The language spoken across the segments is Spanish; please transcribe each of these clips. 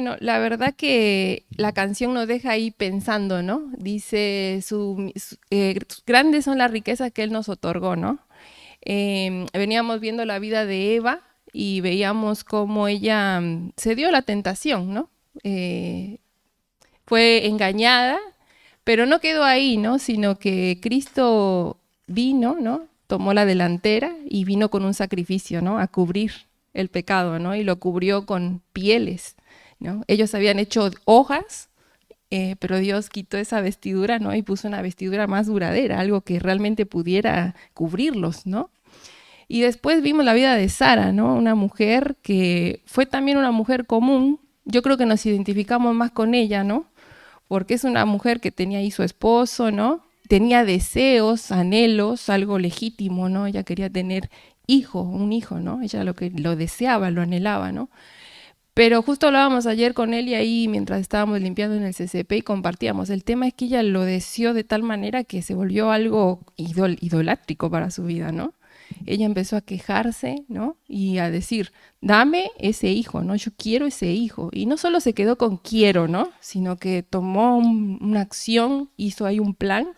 Bueno, la verdad que la canción nos deja ahí pensando, ¿no? Dice, grandes son las riquezas que Él nos otorgó, ¿no? Veníamos viendo la vida de Eva y veíamos cómo ella se dio a la tentación, ¿no? Eh, Fue engañada, pero no quedó ahí, ¿no? Sino que Cristo vino, ¿no? Tomó la delantera y vino con un sacrificio, ¿no? A cubrir el pecado, ¿no? Y lo cubrió con pieles, ¿no? Ellos habían hecho hojas, pero Dios quitó esa vestidura, ¿no? Y puso una vestidura más duradera, algo que realmente pudiera cubrirlos, ¿no? Y después vimos la vida de Sara, ¿no? Una mujer que fue también una mujer común. Yo creo que nos identificamos más con ella, ¿no? Porque es una mujer que tenía ahí su esposo, ¿no? Tenía deseos, anhelos, algo legítimo, ¿no? Ella quería tener un hijo, ¿no? Ella lo deseaba, lo anhelaba, ¿no? Pero justo hablábamos ayer con él y ahí mientras estábamos limpiando en el CCP y compartíamos. El tema es que ella lo deseó de tal manera que se volvió algo idolátrico para su vida, ¿no? Ella empezó a quejarse, ¿no? Y a decir, dame ese hijo, ¿no? Yo quiero ese hijo. Y no solo se quedó con quiero, ¿no? Sino que tomó una acción, hizo ahí un plan,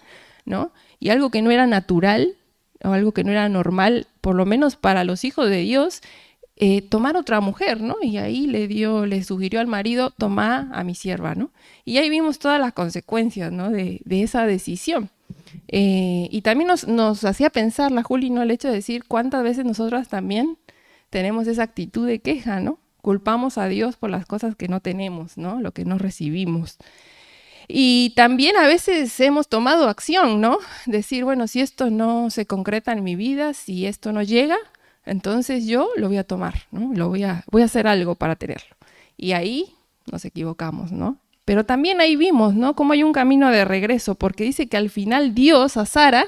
¿no? Y algo que no era natural o algo que no era normal, por lo menos para los hijos de Dios, tomar otra mujer, ¿no? Y ahí le sugirió al marido, toma a mi sierva, ¿no? Y ahí vimos todas las consecuencias, ¿no? De esa decisión. Y también nos hacía pensar, la Juli, ¿no? El hecho de decir cuántas veces nosotras también tenemos esa actitud de queja, ¿no? Culpamos a Dios por las cosas que no tenemos, ¿no? Lo que no recibimos. Y también a veces hemos tomado acción, ¿no? Decir, bueno, si esto no se concreta en mi vida, si esto no llega, entonces yo lo voy a tomar, ¿no? Voy a hacer algo para tenerlo. Y ahí nos equivocamos, ¿no? Pero también ahí vimos, ¿no? Cómo hay un camino de regreso, porque dice que al final Dios a Sara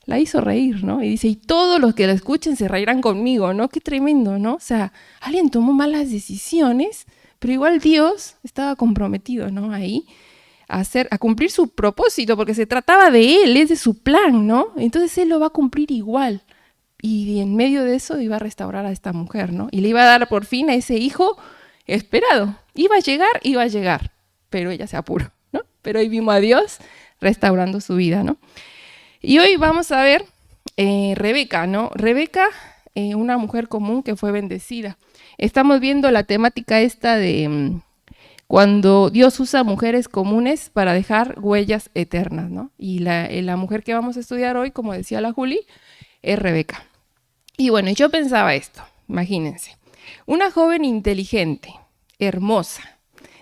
la hizo reír, ¿no? Y dice, y todos los que la escuchen se reirán conmigo, ¿no? Qué tremendo, ¿no? O sea, alguien tomó malas decisiones, pero igual Dios estaba comprometido, ¿no? Ahí a cumplir su propósito, porque se trataba de Él, es de su plan, ¿no? Entonces Él lo va a cumplir igual. Y en medio de eso iba a restaurar a esta mujer, ¿no? Y le iba a dar por fin a ese hijo esperado. Iba a llegar, pero ella se apuró, ¿no? Pero hoy vimos a Dios restaurando su vida, ¿no? Y hoy vamos a ver Rebeca, ¿no? Rebeca, una mujer común que fue bendecida. Estamos viendo la temática esta de cuando Dios usa mujeres comunes para dejar huellas eternas, ¿no? Y la mujer que vamos a estudiar hoy, como decía la Juli, es Rebeca. Y bueno, yo pensaba esto, imagínense, una joven inteligente, hermosa,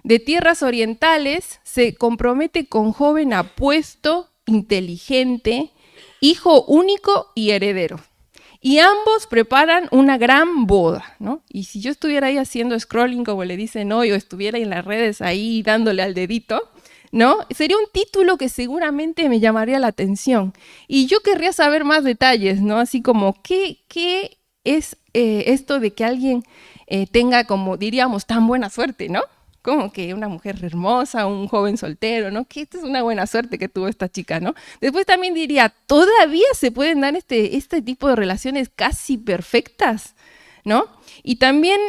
de tierras orientales, se compromete con joven apuesto, inteligente, hijo único y heredero. Y ambos preparan una gran boda, ¿no? Y si yo estuviera ahí haciendo scrolling, como le dicen hoy, o estuviera en las redes ahí dándole al dedito, ¿no? Sería un título que seguramente me llamaría la atención. Y yo querría saber más detalles, ¿no? Así como, ¿qué es esto de que alguien tenga, como diríamos, tan buena suerte, ¿no? Como que una mujer hermosa, un joven soltero, ¿no? Que esta es una buena suerte que tuvo esta chica, ¿no? Después también diría, ¿todavía se pueden dar este tipo de relaciones casi perfectas? ¿No? Y también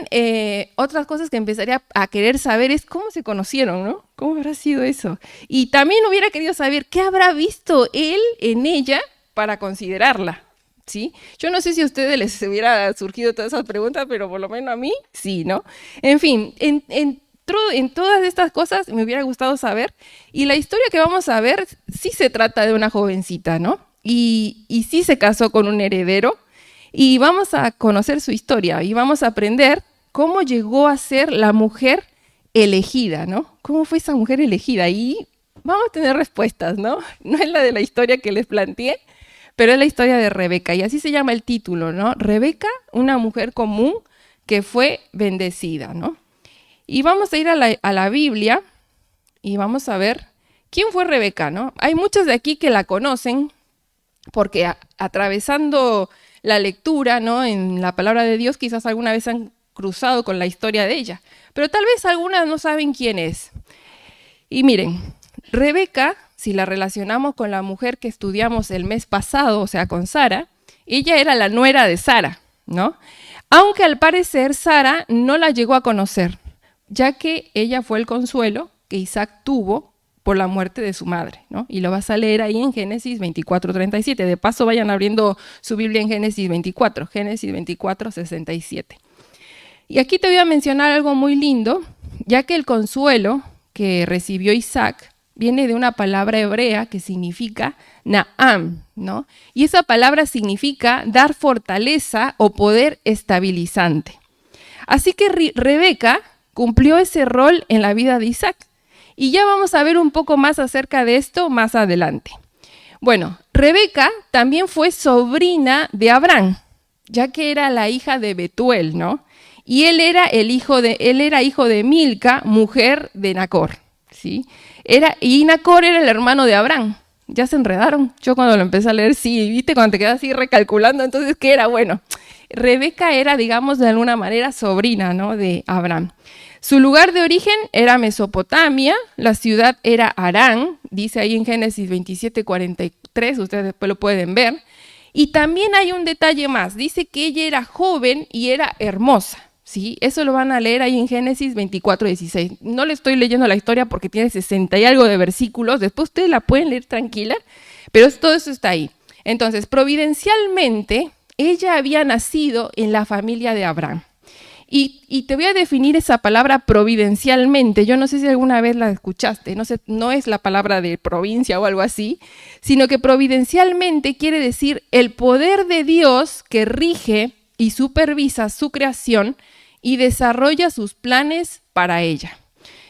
otras cosas que empezaría a querer saber es cómo se conocieron, ¿no? ¿Cómo habrá sido eso? Y también hubiera querido saber qué habrá visto él en ella para considerarla, ¿sí? Yo no sé si a ustedes les hubiera surgido todas esas preguntas, pero por lo menos a mí, sí, ¿no? En fin, en todas estas cosas me hubiera gustado saber. Y la historia que vamos a ver sí se trata de una jovencita, ¿no? Y sí se casó con un heredero. Y vamos a conocer su historia y vamos a aprender cómo llegó a ser la mujer elegida, ¿no? ¿Cómo fue esa mujer elegida? Y vamos a tener respuestas, ¿no? No es la de la historia que les planteé, pero es la historia de Rebeca. Y así se llama el título, ¿no? Rebeca, una mujer común que fue bendecida, ¿no? Y vamos a ir a la Biblia y vamos a ver quién fue Rebeca, ¿no? Hay muchos de aquí que la conocen porque atravesando la lectura, ¿no? En la palabra de Dios, quizás alguna vez han cruzado con la historia de ella, pero tal vez algunas no saben quién es. Y miren, Rebeca, si la relacionamos con la mujer que estudiamos el mes pasado, o sea, con Sara, ella era la nuera de Sara, ¿no? Aunque al parecer Sara no la llegó a conocer, ya que ella fue el consuelo que Isaac tuvo por la muerte de su madre, ¿no? Y lo vas a leer ahí en Génesis 24:37. De paso, vayan abriendo su Biblia en Génesis 24:67. Y aquí te voy a mencionar algo muy lindo, ya que el consuelo que recibió Isaac viene de una palabra hebrea que significa Naam, ¿no? Y esa palabra significa dar fortaleza o poder estabilizante. Así que Rebeca cumplió ese rol en la vida de Isaac. Y ya vamos a ver un poco más acerca de esto más adelante. Bueno, Rebeca también fue sobrina de Abraham, ya que era la hija de Betuel, ¿no? Y él era hijo de Milca, mujer de Nacor, ¿sí? Y Nacor era el hermano de Abraham. Ya se enredaron. Yo cuando lo empecé a leer, sí, viste, cuando te quedas así recalculando, entonces, ¿qué era? Bueno, Rebeca era, digamos, de alguna manera sobrina, ¿no?, de Abraham. Su lugar de origen era Mesopotamia, la ciudad era Harán, dice ahí en Génesis 27:43, ustedes después lo pueden ver. Y también hay un detalle más, dice que ella era joven y era hermosa, ¿sí? Eso lo van a leer ahí en Génesis 24:16. No le estoy leyendo la historia porque tiene 60 y algo de versículos, después ustedes la pueden leer tranquila, pero todo eso está ahí. Entonces, providencialmente, ella había nacido en la familia de Abraham. Y te voy a definir esa palabra providencialmente. Yo no sé si alguna vez la escuchaste, no es la palabra de provincia o algo así, sino que providencialmente quiere decir el poder de Dios que rige y supervisa su creación y desarrolla sus planes para ella.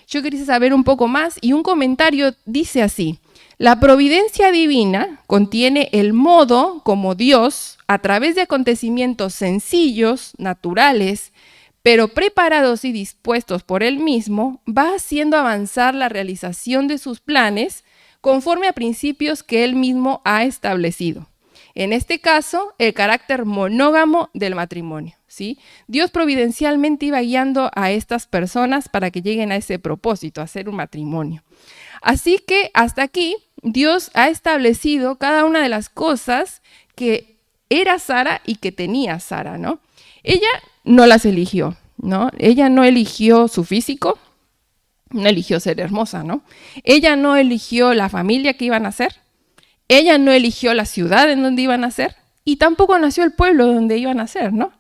Yo quería saber un poco más y un comentario dice así: la providencia divina contiene el modo como Dios, a través de acontecimientos sencillos, naturales, pero preparados y dispuestos por Él mismo, va haciendo avanzar la realización de sus planes conforme a principios que Él mismo ha establecido. En este caso, el carácter monógamo del matrimonio, ¿sí? Dios providencialmente iba guiando a estas personas para que lleguen a ese propósito, a hacer un matrimonio. Así que hasta aquí, Dios ha establecido cada una de las cosas que era Sara y que tenía Sara, ¿no? Ella no las eligió, ¿no? Ella no eligió su físico, no eligió ser hermosa, ¿no? Ella no eligió la familia que iban a hacer, ella no eligió la ciudad en donde iban a nacer y tampoco nació el pueblo donde iban a nacer, ¿no?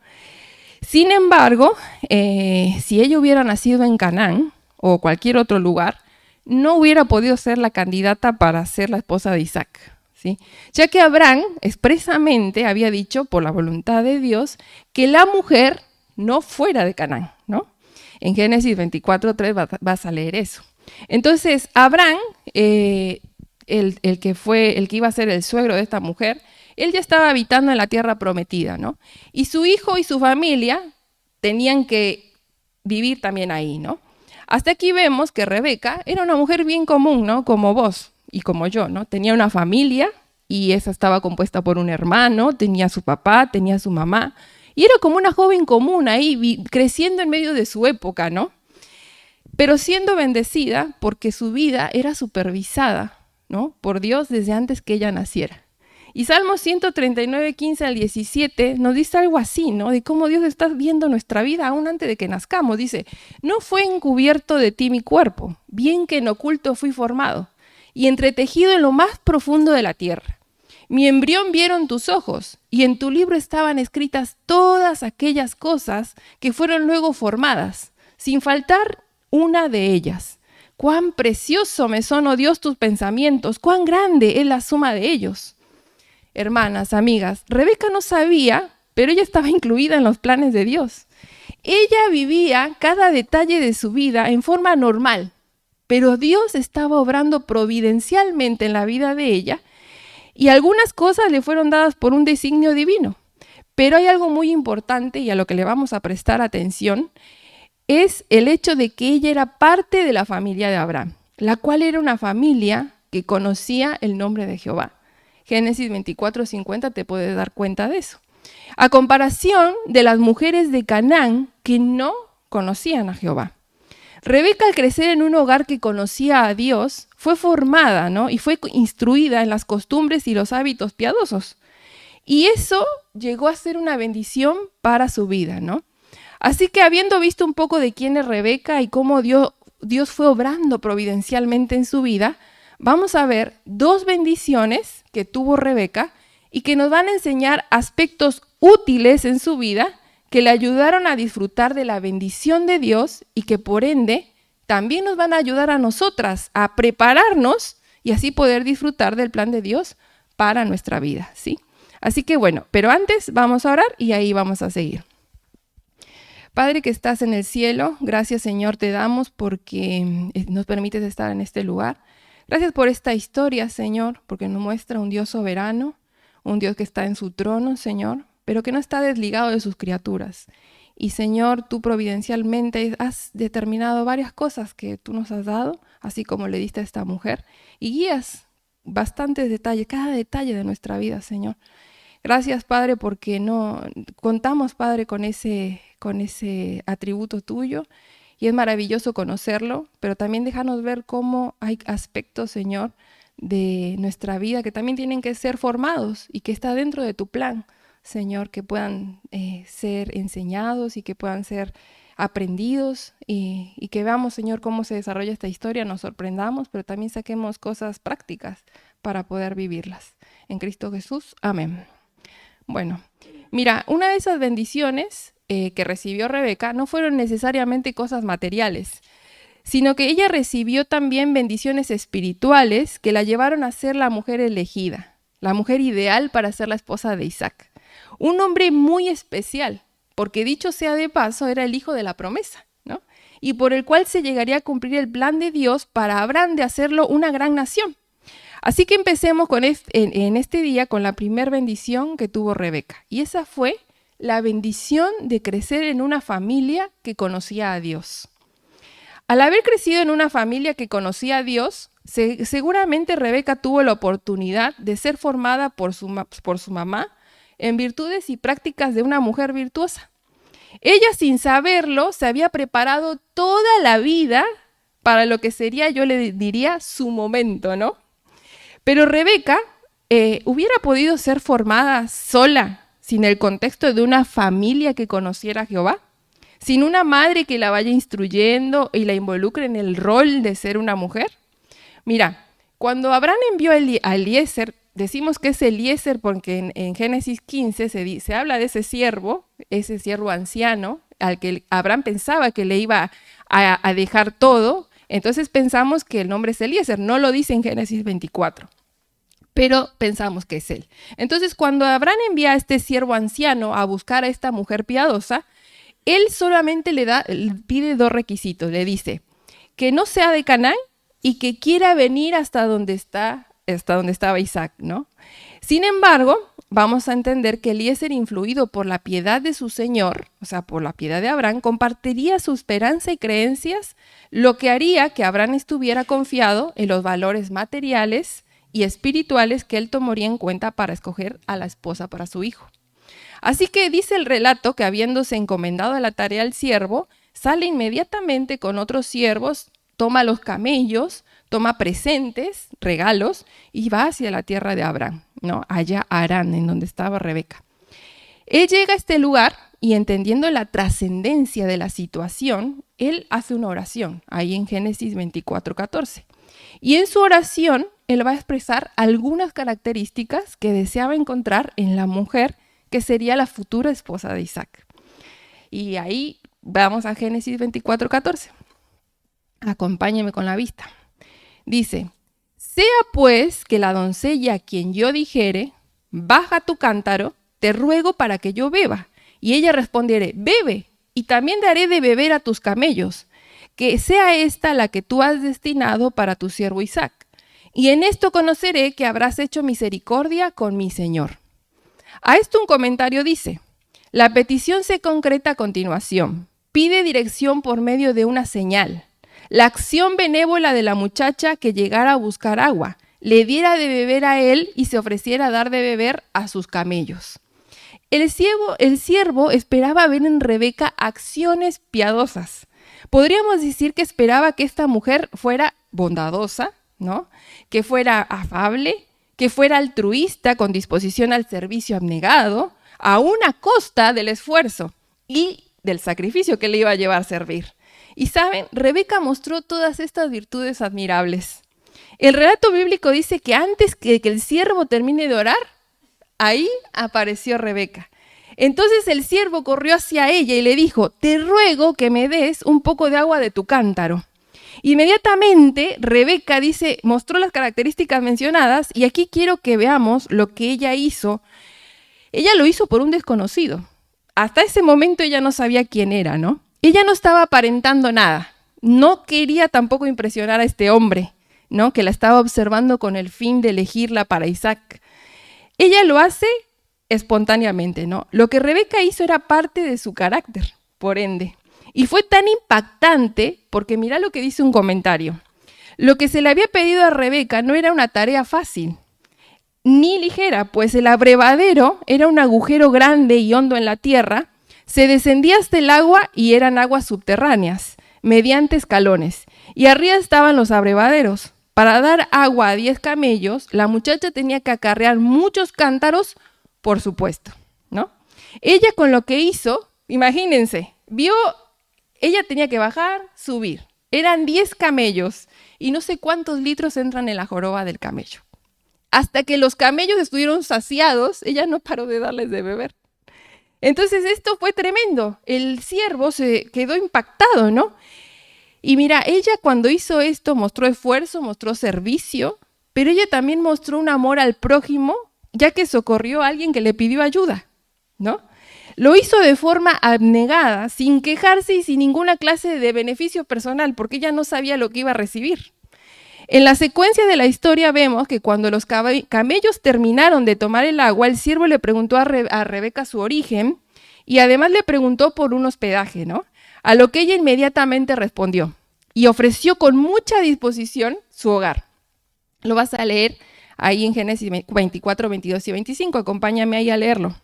Sin embargo, si ella hubiera nacido en Canaán o cualquier otro lugar, no hubiera podido ser la candidata para ser la esposa de Isaac, ¿sí? Ya que Abraham expresamente había dicho, por la voluntad de Dios, que la mujer no fuera de Canaán, ¿no? En Génesis 24:3 vas a leer eso. Entonces, Abraham, el que iba a ser el suegro de esta mujer, él ya estaba habitando en la tierra prometida, ¿no? Y su hijo y su familia tenían que vivir también ahí, ¿no? Hasta aquí vemos que Rebeca era una mujer bien común, ¿no? Como vos y como yo, ¿no? Tenía una familia y esa estaba compuesta por un hermano, tenía su papá, tenía su mamá, y era como una joven común ahí, creciendo en medio de su época, ¿no? Pero siendo bendecida porque su vida era supervisada, ¿no?, por Dios desde antes que ella naciera. Y Salmos 139:15-17 nos dice algo así, ¿no?, de cómo Dios está viendo nuestra vida aún antes de que nazcamos. Dice: no fue encubierto de ti mi cuerpo, bien que en oculto fui formado, y entretejido en lo más profundo de la tierra. Mi embrión vieron tus ojos, y en tu libro estaban escritas todas aquellas cosas que fueron luego formadas, sin faltar una de ellas. Cuán precioso me son, oh Dios, tus pensamientos, cuán grande es la suma de ellos. Hermanas, amigas, Rebeca no sabía, pero ella estaba incluida en los planes de Dios. Ella vivía cada detalle de su vida en forma normal, pero Dios estaba obrando providencialmente en la vida de ella, y algunas cosas le fueron dadas por un designio divino. Pero hay algo muy importante y a lo que le vamos a prestar atención, es el hecho de que ella era parte de la familia de Abraham, la cual era una familia que conocía el nombre de Jehová. Génesis 24:50 te puedes dar cuenta de eso. A comparación de las mujeres de Canaán que no conocían a Jehová. Rebeca, al crecer en un hogar que conocía a Dios, fue formada, ¿no?, y fue instruida en las costumbres y los hábitos piadosos. Y eso llegó a ser una bendición para su vida, ¿no? Así que habiendo visto un poco de quién es Rebeca y cómo Dios fue obrando providencialmente en su vida, vamos a ver 2 bendiciones que tuvo Rebeca y que nos van a enseñar aspectos útiles en su vida que le ayudaron a disfrutar de la bendición de Dios y que por ende también nos van a ayudar a nosotras a prepararnos y así poder disfrutar del plan de Dios para nuestra vida, ¿sí? Así que bueno, pero antes vamos a orar y ahí vamos a seguir. Padre que estás en el cielo, gracias Señor te damos porque nos permites estar en este lugar. Gracias por esta historia, Señor, porque nos muestra un Dios soberano, un Dios que está en su trono, Señor, pero que no está desligado de sus criaturas. Y Señor, tú providencialmente has determinado varias cosas que tú nos has dado, así como le diste a esta mujer, y guías bastantes detalles, cada detalle de nuestra vida, Señor. Gracias, Padre, porque no contamos, Padre, con ese atributo tuyo, y es maravilloso conocerlo, pero también déjanos ver cómo hay aspectos, Señor, de nuestra vida que también tienen que ser formados y que está dentro de tu plan, Señor, que puedan ser enseñados y que puedan ser aprendidos y que veamos, Señor, cómo se desarrolla esta historia, nos sorprendamos, pero también saquemos cosas prácticas para poder vivirlas. En Cristo Jesús, amén. Bueno, mira, una de esas bendiciones que recibió Rebeca no fueron necesariamente cosas materiales, sino que ella recibió también bendiciones espirituales que la llevaron a ser la mujer elegida, la mujer ideal para ser la esposa de Isaac. Un hombre muy especial, porque dicho sea de paso, era el hijo de la promesa, ¿no? Y por el cual se llegaría a cumplir el plan de Dios para Abraham de hacerlo una gran nación. Así que empecemos en este día con la primera bendición que tuvo Rebeca. Y esa fue la bendición de crecer en una familia que conocía a Dios. Al haber crecido en una familia que conocía a Dios, seguramente Rebeca tuvo la oportunidad de ser formada por su mamá en virtudes y prácticas de una mujer virtuosa. Ella, sin saberlo, se había preparado toda la vida para lo que sería, yo le diría, su momento, ¿no? Pero Rebeca hubiera podido ser formada sola, sin el contexto de una familia que conociera a Jehová, sin una madre que la vaya instruyendo y la involucre en el rol de ser una mujer. Mira, cuando Abraham envió a Eliezer, decimos que es Eliezer porque en Génesis 15 se habla de ese siervo anciano, al que Abraham pensaba que le iba a dejar todo. Entonces pensamos que el nombre es Eliezer, no lo dice en Génesis 24, pero pensamos que es él. Entonces cuando Abraham envía a este siervo anciano a buscar a esta mujer piadosa, él solamente le pide 2 requisitos. Le dice que no sea de Canaán y que quiera venir hasta donde estaba Isaac, ¿no? Sin embargo, vamos a entender que Eliezer, influido por la piedad de su señor, o sea, por la piedad de Abraham, compartiría su esperanza y creencias, lo que haría que Abraham estuviera confiado en los valores materiales y espirituales que él tomaría en cuenta para escoger a la esposa para su hijo. Así que dice el relato que habiéndose encomendado a la tarea al siervo, sale inmediatamente con otros siervos, toma los camellos, toma presentes, regalos, y va hacia la tierra de Abraham, ¿no? Allá Harán, en donde estaba Rebeca. Él llega a este lugar y entendiendo la trascendencia de la situación, él hace una oración, ahí en Génesis 24:14. Y en su oración, él va a expresar algunas características que deseaba encontrar en la mujer que sería la futura esposa de Isaac. Y ahí vamos a Génesis 24:14. Acompáñeme con la vista. Dice, sea pues que la doncella a quien yo dijere, baja tu cántaro, te ruego para que yo beba. Y ella respondiere, bebe, y también daré de beber a tus camellos, que sea esta la que tú has destinado para tu siervo Isaac. Y en esto conoceré que habrás hecho misericordia con mi señor. A esto un comentario dice, la petición se concreta a continuación. Pide dirección por medio de una señal. La acción benévola de la muchacha que llegara a buscar agua, le diera de beber a él y se ofreciera a dar de beber a sus camellos. El siervo esperaba ver en Rebeca acciones piadosas. Podríamos decir que esperaba que esta mujer fuera bondadosa, ¿no? Que fuera afable, que fuera altruista con disposición al servicio abnegado, aún a costa del esfuerzo. Y del sacrificio que le iba a llevar a servir. Y saben, Rebeca mostró todas estas virtudes admirables. El relato bíblico dice que antes que el siervo termine de orar, ahí apareció Rebeca. Entonces el siervo corrió hacia ella y le dijo, te ruego que me des un poco de agua de tu cántaro. Inmediatamente Rebeca mostró las características mencionadas y aquí quiero que veamos lo que ella hizo. Ella lo hizo por un desconocido. Hasta ese momento ella no sabía quién era, ¿no? Ella no estaba aparentando nada. No quería tampoco impresionar a este hombre, ¿no? Que la estaba observando con el fin de elegirla para Isaac. Ella lo hace espontáneamente, ¿no? Lo que Rebeca hizo era parte de su carácter, por ende. Y fue tan impactante porque mira lo que dice un comentario. Lo que se le había pedido a Rebeca no era una tarea fácil, ni ligera, pues el abrevadero era un agujero grande y hondo en la tierra, se descendía hasta el agua y eran aguas subterráneas, mediante escalones, y arriba estaban los abrevaderos. Para dar agua a 10 camellos, la muchacha tenía que acarrear muchos cántaros, por supuesto, ¿no? Ella con lo que hizo, imagínense, ella tenía que bajar, subir. Eran 10 camellos y no sé cuántos litros entran en la joroba del camello. Hasta que los camellos estuvieron saciados, ella no paró de darles de beber. Entonces esto fue tremendo. El siervo se quedó impactado, ¿no? Y mira, ella cuando hizo esto mostró esfuerzo, mostró servicio, pero ella también mostró un amor al prójimo, ya que socorrió a alguien que le pidió ayuda, ¿no? Lo hizo de forma abnegada, sin quejarse y sin ninguna clase de beneficio personal, porque ella no sabía lo que iba a recibir. En la secuencia de la historia vemos que cuando los camellos terminaron de tomar el agua, el siervo le preguntó a Rebeca su origen y además le preguntó por un hospedaje, ¿no? A lo que ella inmediatamente respondió y ofreció con mucha disposición su hogar. Lo vas a leer ahí en Génesis 24, 22 y 25. Acompáñame ahí a leerlo.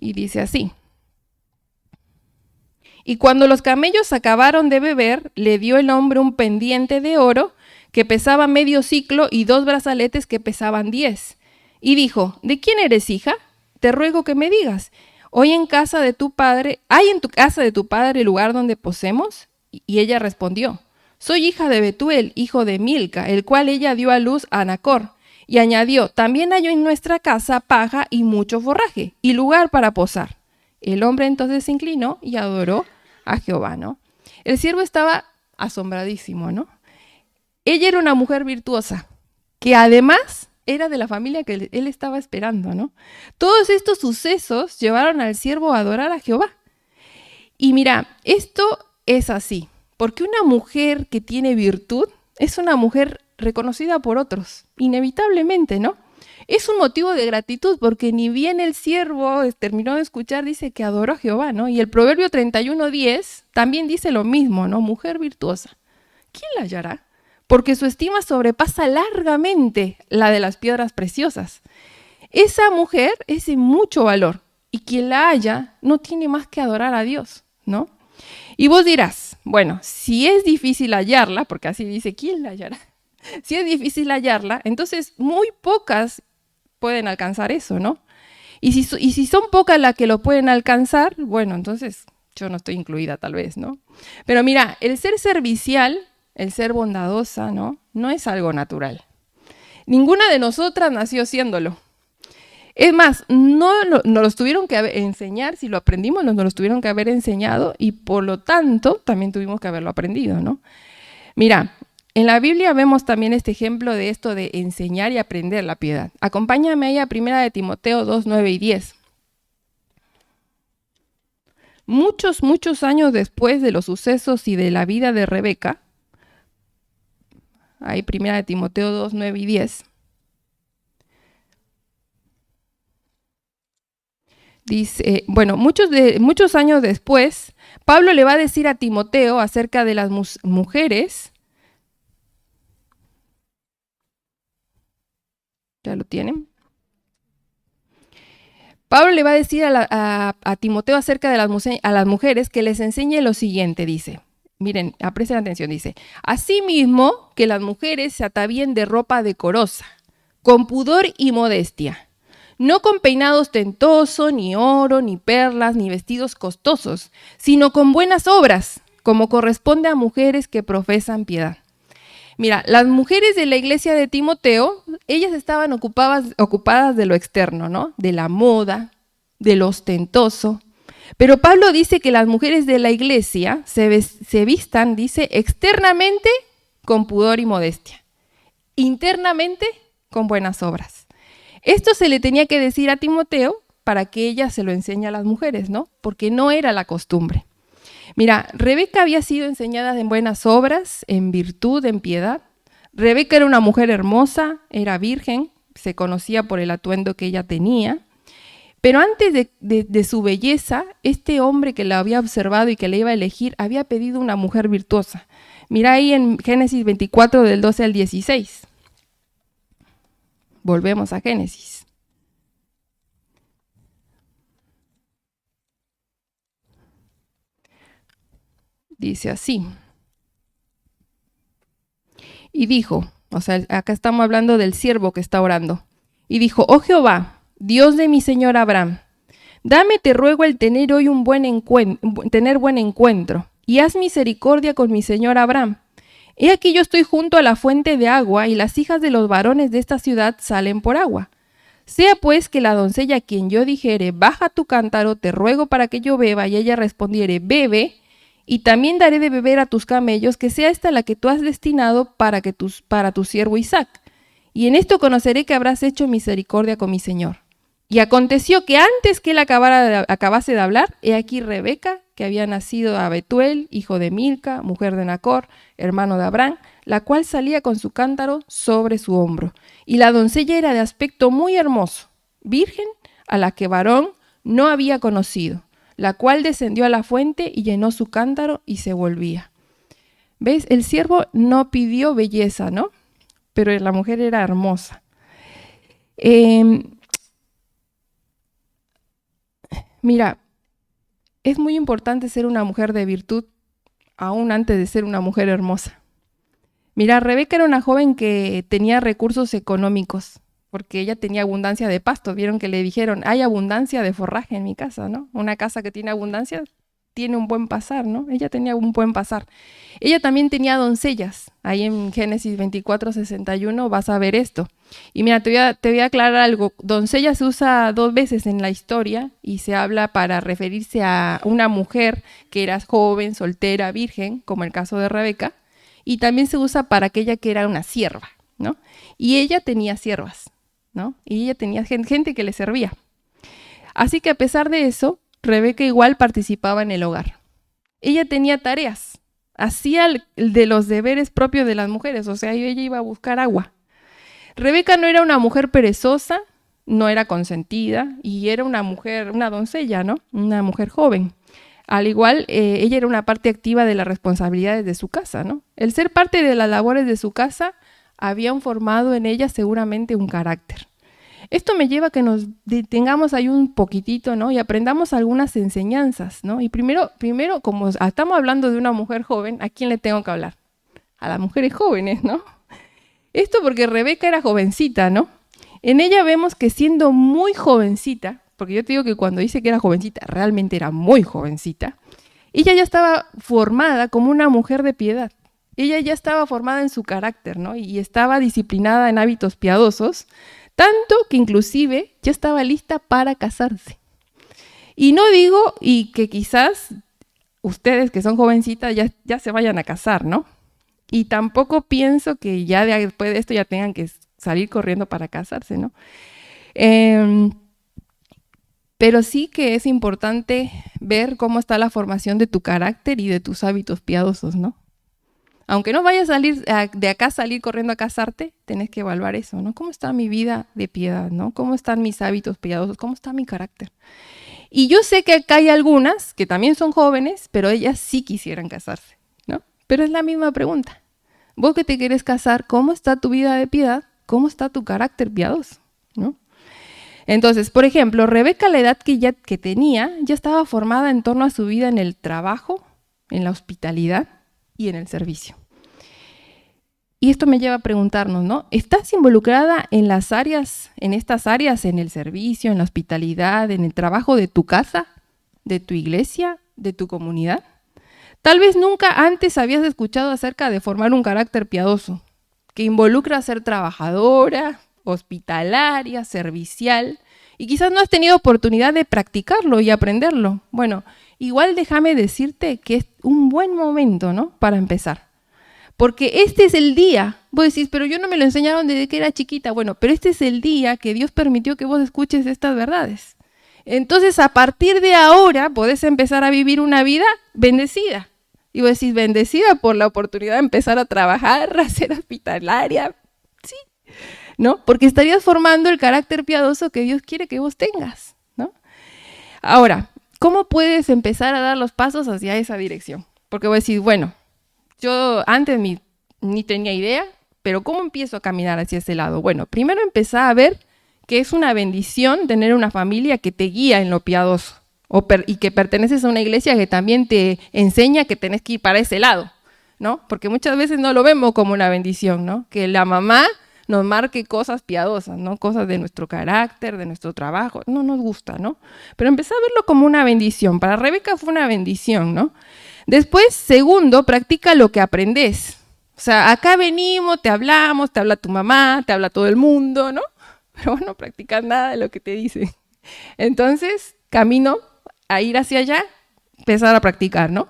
Y dice así. Y cuando los camellos acabaron de beber, le dio el hombre un pendiente de oro que pesaba medio siclo y 2 brazaletes que pesaban 10. Y dijo, ¿de quién eres hija? Te ruego que me digas. ¿Hoy en casa de tu padre, hay en tu casa de tu padre lugar donde posemos? Y ella respondió, soy hija de Betuel, hijo de Milca, el cual ella dio a luz a Nacor. Y añadió, también hay en nuestra casa paja y mucho forraje, y lugar para posar. El hombre entonces se inclinó y adoró a Jehová, ¿no? El siervo estaba asombradísimo, ¿no? Ella era una mujer virtuosa, que además era de la familia que él estaba esperando, ¿no? Todos estos sucesos llevaron al siervo a adorar a Jehová. Y mira, esto es así, porque una mujer que tiene virtud es una mujer reconocida por otros, inevitablemente, ¿no? Es un motivo de gratitud porque ni bien el siervo terminó de escuchar, dice que adoró a Jehová, ¿no? Y el Proverbio 31:10 también dice lo mismo, ¿no? Mujer virtuosa. ¿Quién la hallará? Porque su estima sobrepasa largamente la de las piedras preciosas. Esa mujer es de mucho valor y quien la haya no tiene más que adorar a Dios, ¿no? Y vos dirás, bueno, si es difícil hallarla, porque así dice, ¿quién la hallará? Si es difícil hallarla, entonces muy pocas pueden alcanzar eso, ¿no? Y si son pocas las que lo pueden alcanzar, bueno, entonces yo no estoy incluida tal vez, ¿no? Pero mira, el ser servicial, el ser bondadosa, ¿no? No es algo natural. Ninguna de nosotras nació siéndolo. Es más, nos los tuvieron que enseñar, si lo aprendimos, nos los tuvieron que haber enseñado y por lo tanto también tuvimos que haberlo aprendido, ¿no? Mira, en la Biblia vemos también este ejemplo de esto de enseñar y aprender la piedad. Acompáñame ahí a 1 Timoteo 2, 9 y 10. Muchos años después de los sucesos y de la vida de Rebeca, ahí 1 Timoteo 2, 9 y 10, dice, bueno, muchos años después, Pablo le va a decir a Timoteo acerca de las mujeres. ¿Ya lo tienen? Pablo le va a decir a Timoteo acerca de las mujeres que les enseñe lo siguiente, dice. Miren, presten atención, dice. Asimismo, que las mujeres se atavíen de ropa decorosa, con pudor y modestia, no con peinado ostentoso, ni oro, ni perlas, ni vestidos costosos, sino con buenas obras, como corresponde a mujeres que profesan piedad. Mira, las mujeres de la iglesia de Timoteo, ellas estaban ocupadas de lo externo, ¿no? De la moda, de lo ostentoso. Pero Pablo dice que las mujeres de la iglesia se vistan, dice, externamente con pudor y modestia, internamente con buenas obras. Esto se le tenía que decir a Timoteo para que ella se lo enseñe a las mujeres, ¿no? Porque no era la costumbre. Mira, Rebeca había sido enseñada en buenas obras, en virtud, en piedad. Rebeca era una mujer hermosa, era virgen, se conocía por el atuendo que ella tenía. Pero antes de su belleza, este hombre que la había observado y que le iba a elegir, había pedido una mujer virtuosa. Mira ahí en Génesis 24, del 12 al 16. Volvemos a Génesis. Dice así. Y dijo, o sea, acá estamos hablando del siervo que está orando. Y dijo, oh Jehová, Dios de mi señor Abraham, dame, te ruego, el tener hoy tener buen encuentro, y haz misericordia con mi señor Abraham. He aquí yo estoy junto a la fuente de agua, y las hijas de los varones de esta ciudad salen por agua. Sea pues que la doncella a quien yo dijere, baja tu cántaro, te ruego para que yo beba, y ella respondiere, bebe, y también daré de beber a tus camellos, que sea esta la que tú has destinado para tu siervo Isaac. Y en esto conoceré que habrás hecho misericordia con mi señor. Y aconteció que antes que él acabase de hablar, he aquí Rebeca, que había nacido a Betuel, hijo de Milca, mujer de Nacor, hermano de Abraham, la cual salía con su cántaro sobre su hombro. Y la doncella era de aspecto muy hermoso, virgen, a la que varón no había conocido, la cual descendió a la fuente y llenó su cántaro y se volvía. ¿Ves? El siervo no pidió belleza, ¿no? Pero la mujer era hermosa. Mira, es muy importante ser una mujer de virtud, aún antes de ser una mujer hermosa. Mira, Rebeca era una joven que tenía recursos económicos, porque ella tenía abundancia de pasto. Vieron que le dijeron, hay abundancia de forraje en mi casa, ¿no? Una casa que tiene abundancia tiene un buen pasar, ¿no? Ella tenía un buen pasar. Ella también tenía doncellas. Ahí en Génesis 24, 61 vas a ver esto. Y mira, te voy a aclarar algo. Doncella se usa 2 veces en la historia y se habla para referirse a una mujer que era joven, soltera, virgen, como el caso de Rebeca. Y también se usa para aquella que era una sierva, ¿no? Y ella tenía siervas, ¿no? Y ella tenía gente que le servía. Así que a pesar de eso, Rebeca igual participaba en el hogar. Ella tenía tareas, hacía de los deberes propios de las mujeres, o sea, ella iba a buscar agua. Rebeca no era una mujer perezosa, no era consentida y era una mujer, una doncella, ¿no? Una mujer joven. Al igual, ella era una parte activa de las responsabilidades de su casa, ¿no? El ser parte de las labores de su casa habían formado en ella seguramente un carácter. Esto me lleva a que nos detengamos ahí un poquitito, ¿no? Y aprendamos algunas enseñanzas, ¿no? Y primero, como estamos hablando de una mujer joven, ¿a quién le tengo que hablar? A las mujeres jóvenes, ¿no? Esto porque Rebeca era jovencita, ¿no? En ella vemos que siendo muy jovencita, porque yo te digo que cuando dice que era jovencita, realmente era muy jovencita, ella ya estaba formada como una mujer de piedad. Ella ya estaba formada en su carácter, ¿no? Y estaba disciplinada en hábitos piadosos, tanto que inclusive ya estaba lista para casarse. Y no digo y que quizás ustedes que son jovencitas ya se vayan a casar, ¿no? Y tampoco pienso que ya después de esto ya tengan que salir corriendo para casarse, ¿no? Pero sí que es importante ver cómo está la formación de tu carácter y de tus hábitos piadosos, ¿no? Aunque no vayas a salir de acá, salir corriendo a casarte, tenés que evaluar eso, ¿no? ¿Cómo está mi vida de piedad, ¿no? ¿Cómo están mis hábitos piadosos? ¿Cómo está mi carácter? Y yo sé que acá hay algunas que también son jóvenes, pero ellas sí quisieran casarse, ¿no? Pero es la misma pregunta. Vos que te querés casar, ¿cómo está tu vida de piedad? ¿Cómo está tu carácter piadoso? ¿No? Entonces, por ejemplo, Rebeca, la edad que tenía, ya estaba formada en torno a su vida en el trabajo, en la hospitalidad y en el servicio. Y esto me lleva a preguntarnos, ¿no? ¿Estás involucrada en estas áreas, en el servicio, en la hospitalidad, en el trabajo de tu casa, de tu iglesia, de tu comunidad? Tal vez nunca antes habías escuchado acerca de formar un carácter piadoso, que involucra ser trabajadora, hospitalaria, servicial, y quizás no has tenido oportunidad de practicarlo y aprenderlo. Bueno, igual déjame decirte que es un buen momento, ¿no?, para empezar. Porque este es el día, vos decís, pero yo no me lo enseñaron desde que era chiquita. Bueno, pero este es el día que Dios permitió que vos escuches estas verdades. Entonces, a partir de ahora, podés empezar a vivir una vida bendecida. Y vos decís, bendecida por la oportunidad de empezar a trabajar, a ser hospitalaria. Sí, ¿no? Porque estarías formando el carácter piadoso que Dios quiere que vos tengas, ¿no? Ahora, ¿cómo puedes empezar a dar los pasos hacia esa dirección? Porque vos decís, bueno, yo antes ni tenía idea, pero ¿cómo empiezo a caminar hacia ese lado? Bueno, primero empezá a ver que es una bendición tener una familia que te guía en lo piadoso y que perteneces a una iglesia que también te enseña que tenés que ir para ese lado, ¿no? Porque muchas veces no lo vemos como una bendición, ¿no? Que la mamá nos marque cosas piadosas, ¿no? Cosas de nuestro carácter, de nuestro trabajo, no nos gusta, ¿no? Pero empezá a verlo como una bendición. Para Rebeca fue una bendición, ¿no? Después, segundo, practica lo que aprendés. O sea, acá venimos, te hablamos, te habla tu mamá, te habla todo el mundo, ¿no? Pero vos no practicas nada de lo que te dice. Entonces, camino a ir hacia allá, empezar a practicar, ¿no?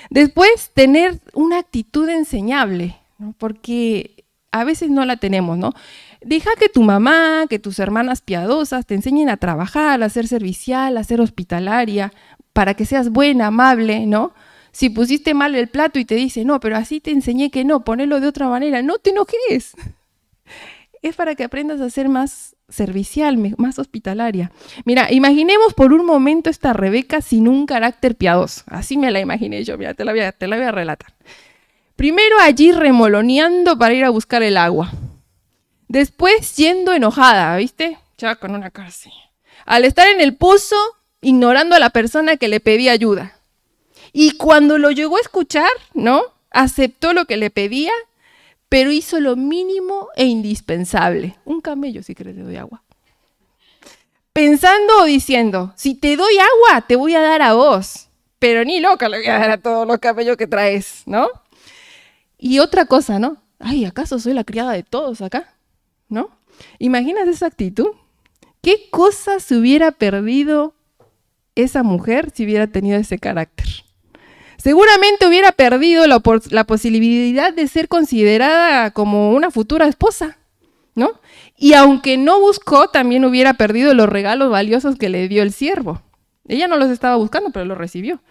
Después, tener una actitud enseñable, ¿no? Porque a veces no la tenemos, ¿no? Deja que tu mamá, que tus hermanas piadosas te enseñen a trabajar, a ser servicial, a ser hospitalaria, para que seas buena, amable, ¿no? Si pusiste mal el plato y te dice, no, pero así te enseñé que no, ponelo de otra manera, no te enojes. Es para que aprendas a ser más servicial, más hospitalaria. Mira, imaginemos por un momento esta Rebeca sin un carácter piadoso. Así me la imaginé yo, mira, te la voy a relatar. Primero allí remoloneando para ir a buscar el agua. Después yendo enojada, ¿viste? Ya con una cara así. Al estar en el pozo, ignorando a la persona que le pedía ayuda. Y cuando lo llegó a escuchar, ¿no? Aceptó lo que le pedía, pero hizo lo mínimo e indispensable. Un camello, si querés, le doy agua. Pensando o diciendo, si te doy agua, te voy a dar a vos. Pero ni loca le voy a dar a todos los camellos que traes, ¿no? Y otra cosa, ¿no? Ay, ¿acaso soy la criada de todos acá? ¿No? ¿Imaginas esa actitud? ¿Qué cosa se hubiera perdido esa mujer si hubiera tenido ese carácter? Seguramente hubiera perdido la posibilidad de ser considerada como una futura esposa, ¿no? Y aunque no buscó, también hubiera perdido los regalos valiosos que le dio el siervo. Ella no los estaba buscando, pero los recibió.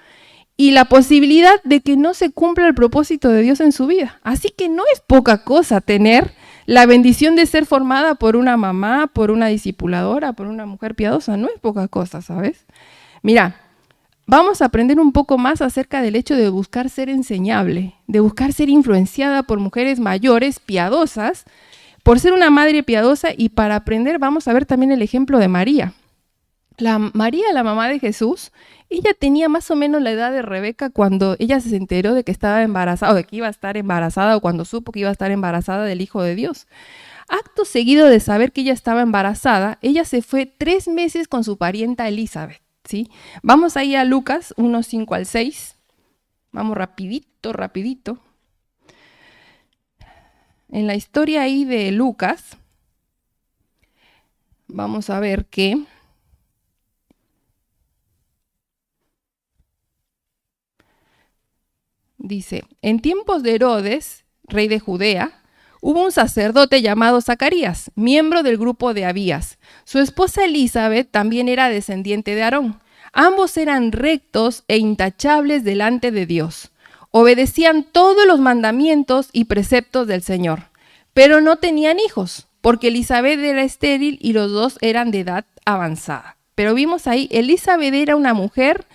Y la posibilidad de que no se cumpla el propósito de Dios en su vida. Así que no es poca cosa tener la bendición de ser formada por una mamá, por una discipuladora, por una mujer piadosa. No es poca cosa, ¿sabes? Mira, vamos a aprender un poco más acerca del hecho de buscar ser enseñable, de buscar ser influenciada por mujeres mayores, piadosas, por ser una madre piadosa, y para aprender vamos a ver también el ejemplo de María. María, la mamá de Jesús, ella tenía más o menos la edad de Rebeca cuando ella se enteró de que estaba embarazada, o de que iba a estar embarazada, o cuando supo que iba a estar embarazada del Hijo de Dios. Acto seguido de saber que ella estaba embarazada, ella se fue 3 meses con su parienta Elizabeth, ¿sí? Vamos ahí a Lucas 1, 5 al 6. Vamos rapidito. En la historia ahí de Lucas, vamos a ver que dice, en tiempos de Herodes, rey de Judea, hubo un sacerdote llamado Zacarías, miembro del grupo de Abías. Su esposa Elizabeth también era descendiente de Aarón. Ambos eran rectos e intachables delante de Dios. Obedecían todos los mandamientos y preceptos del Señor, pero no tenían hijos, porque Elizabeth era estéril y los dos eran de edad avanzada. Pero vimos ahí, Elizabeth era una mujer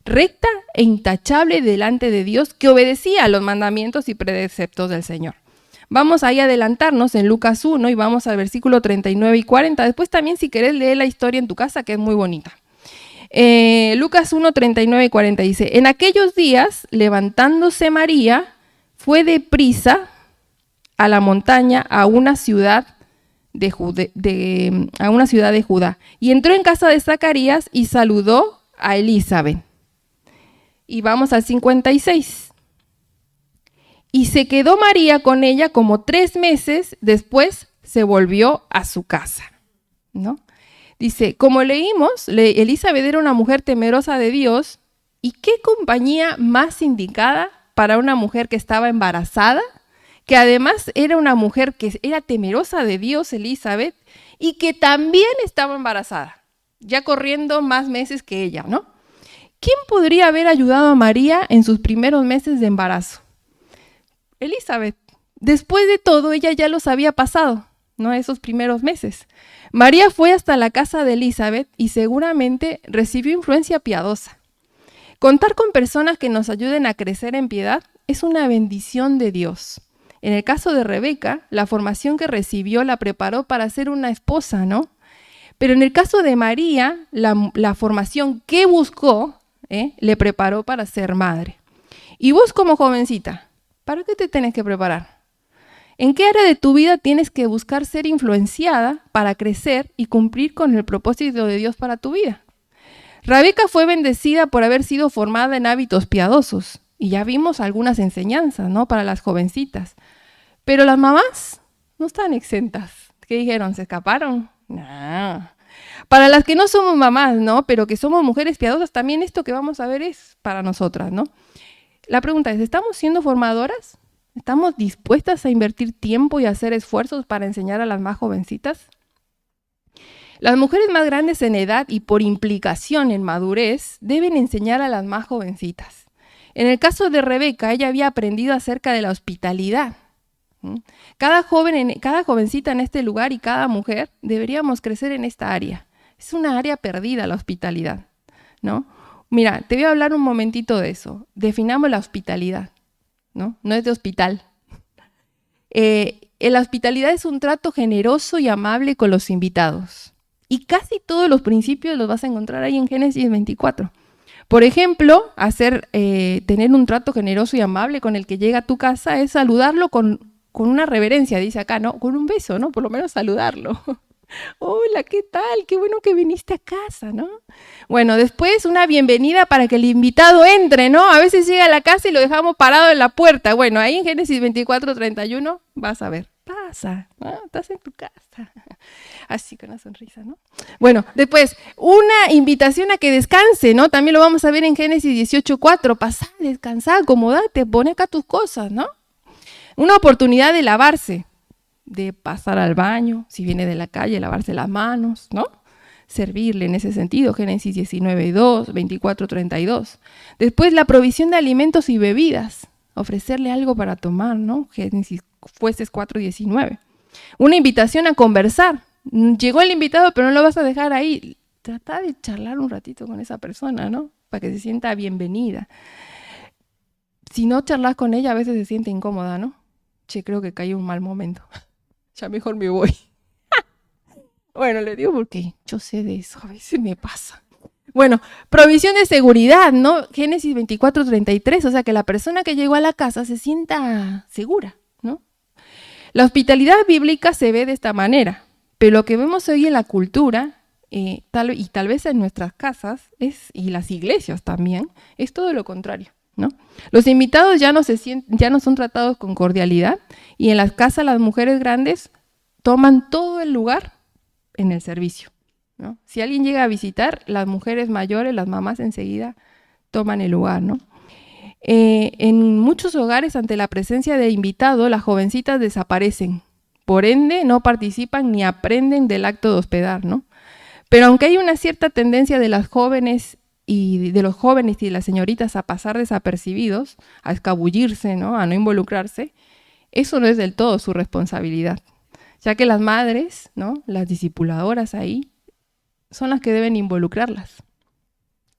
recta e intachable delante de Dios, que obedecía a los mandamientos y preceptos del Señor. Vamos ahí a adelantarnos en Lucas 1 y vamos al versículo 39 y 40. Después también, si querés, leer la historia en tu casa, que es muy bonita. Lucas 1, 39 y 40 dice, en aquellos días, levantándose María, fue deprisa a la montaña a una ciudad de Judá. Y entró en casa de Zacarías y saludó a Elizabeth. Y vamos al 56. Y se quedó María con ella como 3 meses, después se volvió a su casa, ¿no? Dice, como leímos, Elizabeth era una mujer temerosa de Dios. ¿Y qué compañía más indicada para una mujer que estaba embarazada? Que además era una mujer que era temerosa de Dios, Elizabeth, y que también estaba embarazada, ya corriendo más meses que ella, ¿no? ¿Quién podría haber ayudado a María en sus primeros meses de embarazo? Elizabeth. Después de todo, ella ya los había pasado, ¿no? Esos primeros meses. María fue hasta la casa de Elizabeth y seguramente recibió influencia piadosa. Contar con personas que nos ayuden a crecer en piedad es una bendición de Dios. En el caso de Rebeca, la formación que recibió la preparó para ser una esposa, ¿no? Pero en el caso de María, la formación que buscó, le preparó para ser madre. Y vos como jovencita, ¿para qué te tenés que preparar? ¿En qué área de tu vida tienes que buscar ser influenciada para crecer y cumplir con el propósito de Dios para tu vida? Rebeca fue bendecida por haber sido formada en hábitos piadosos. Y ya vimos algunas enseñanzas, ¿no? Para las jovencitas. Pero las mamás no están exentas. ¿Qué dijeron? ¿Se escaparon? No. Para las que no somos mamás, ¿no? Pero que somos mujeres piadosas, también esto que vamos a ver es para nosotras, ¿no? La pregunta es, ¿estamos siendo formadoras? ¿Estamos dispuestas a invertir tiempo y hacer esfuerzos para enseñar a las más jovencitas? Las mujeres más grandes en edad y por implicación en madurez deben enseñar a las más jovencitas. En el caso de Rebeca, ella había aprendido acerca de la hospitalidad. Cada jovencita en este lugar y cada mujer deberíamos crecer en esta área. Es una área perdida la hospitalidad, ¿no? Mira, te voy a hablar un momentito de eso. Definamos la hospitalidad, ¿no? No es de hospital. La hospitalidad es un trato generoso y amable con los invitados. Y casi todos los principios los vas a encontrar ahí en Génesis 24. Por ejemplo, tener un trato generoso y amable con el que llega a tu casa es saludarlo con una reverencia, dice acá, ¿no? Con un beso, ¿no? Por lo menos saludarlo. Hola, ¿qué tal? Qué bueno que viniste a casa, ¿no? Bueno, después una bienvenida para que el invitado entre, ¿no? A veces llega a la casa y lo dejamos parado en la puerta. Bueno, ahí en Génesis 24:31 vas a ver. Pasa, ¿no? Estás en tu casa. Así con una sonrisa, ¿no? Bueno, después, una invitación a que descanse, ¿no? También lo vamos a ver en Génesis 18:4. Pasá, descansá, acomodate, pone acá tus cosas, ¿no? Una oportunidad de lavarse, de pasar al baño, si viene de la calle, lavarse las manos, ¿no? Servirle en ese sentido, Génesis 19:2, 24:32. Después, la provisión de alimentos y bebidas, ofrecerle algo para tomar, ¿no? Génesis Jueces 4:19. Una invitación a conversar. Llegó el invitado, pero no lo vas a dejar ahí. Trata de charlar un ratito con esa persona, ¿no? Para que se sienta bienvenida. Si no charlas con ella, a veces se siente incómoda, ¿no? Che, creo que caí un mal momento. Ya mejor me voy. Bueno, le digo porque yo sé de eso, a veces me pasa. Bueno, provisión de seguridad, ¿no? Génesis 24:33, o sea, que la persona que llegó a la casa se sienta segura, ¿no? La hospitalidad bíblica se ve de esta manera, pero lo que vemos hoy en la cultura, tal vez en nuestras casas, y las iglesias también, es todo lo contrario, ¿no? Los invitados ya no son tratados con cordialidad, y en las casas las mujeres grandes toman todo el lugar en el servicio, ¿no? Si alguien llega a visitar, las mujeres mayores, las mamás enseguida toman el lugar, ¿no? En muchos hogares, ante la presencia de invitados, las jovencitas desaparecen. Por ende, no participan ni aprenden del acto de hospedar, ¿no? Pero aunque hay una cierta tendencia de las jóvenes y de los jóvenes y de las señoritas a pasar desapercibidos, a escabullirse, ¿no? A no involucrarse, eso no es del todo su responsabilidad, ya que las madres, ¿no? Las discipuladoras ahí, son las que deben involucrarlas.